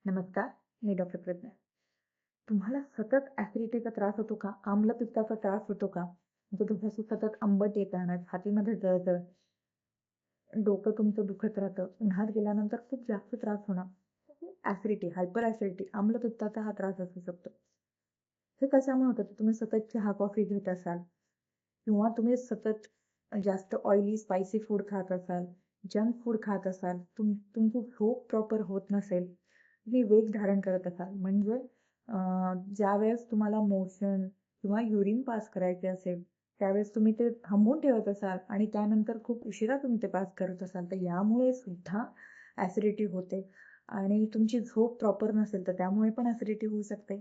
नमस्कार, मी डॉक्टर प्रज्ञा. तुम्हाला सतत ॲसिडिटीचा त्रास होतो का? आम्लपित्ताचा त्रास होतो का? म्हणजे तुमच्याशी सतत आंबट येत राहणार, छातीमध्ये जळजळ, डोकं तुमचं दुखत राहतं, उन्हात गेल्यानंतर खूप जास्त त्रास होणार. ॲसिडिटी, हायपर ॲसिडिटी, आम्लपित्ताचा हा त्रास असू शकतो. हे कशामुळे होतं? तर तुम्ही सतत चहा, कॉफी घेत असाल किंवा तुम्ही सतत जास्त ऑइली, स्पायसी फूड खात असाल, जंक फूड खात असाल, तुमची झोप प्रॉपर होत नसेल, तुम्ही वेग धारण करत असाल, म्हणजे ज्यावेळेस तुम्हाला मोशन किंवा युरिन पास करायचे असेल, त्यावेळेस तुम्ही ते थांबवून ठेवत असाल आणि त्यानंतर खूप उशिरा तुम्ही ते पास करत असाल, तर यामुळे सुद्धा ॲसिडिटी होते. आणि तुमची झोप प्रॉपर नसेल, तर त्यामुळे पण ॲसिडिटी होऊ शकते.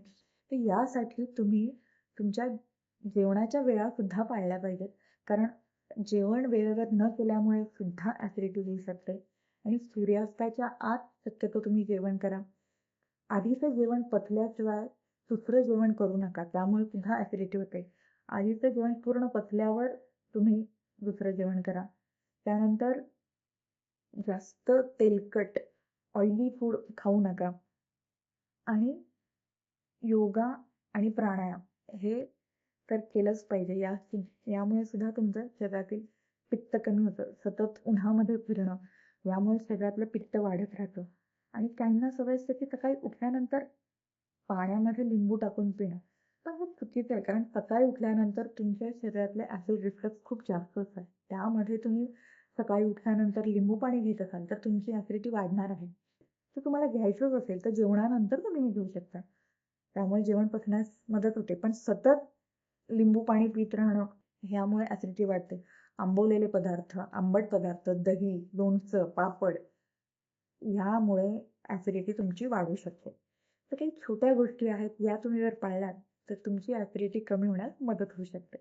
तर यासाठी तुम्ही तुमच्या जेवणाच्या वेळा सुद्धा पाळल्या पाहिजेत. कारण जेवण वेळेवर न केल्यामुळे सुद्धा ॲसिडिटी होऊ शकते. आणि सूर्यास्ताच्या आत शक्यतो तुम्ही जेवण करा. आधीचं जेवण पचल्याशिवाय दुसरं जेवण करू नका, त्यामुळे सुद्धा ॲसिडिटी होते. आधीचं जेवण पूर्ण पचल्यावर तुम्ही दुसरं जेवण करा. त्यानंतर जास्त तेलकट, ऑइली फूड खाऊ नका. आणि योगा आणि प्राणायाम हे तर केलंच पाहिजे. यामुळे सुद्धा तुमचं शरीरातील पित्त कमी होतं. सतत उन्हामध्ये फिरणं, यामुळे शरीरातलं पित्त वाढत राहतं. आणि काहींना सवय असते की सकाळी उठल्यानंतर पाण्यामध्ये लिंबू टाकून पिणं. पण हे चुकीचं आहे, कारण सकाळी उठल्यानंतर तुमच्या शरीरातले ॲसिड रिफ्लक्स खूप जास्त असतात. त्यामध्ये तुम्ही सकाळी उठल्यानंतर लिंबू पाणी घेत असाल, तर तुमची ॲसिडिटी वाढणार आहे. तर तुम्हाला घ्यायचंच असेल, तर जेवणानंतर तुम्ही हे घेऊ शकता. त्यामुळे जेवण पचण्यास मदत होते. पण सतत लिंबू पाणी पीत राहणं, ह्यामुळे ॲसिडिटी वाढते. आंबवलेले पदार्थ, आंबट पदार्थ, दही, लोणचं, पापड ह्यामुळे ॲसिडिटी तुमची वाढू शकते. तर काही छोट्या गोष्टी आहेत, या तुम्ही जर पाळल्यात, तर तुमची ॲसिडिटी कमी होण्यास मदत होऊ शकते.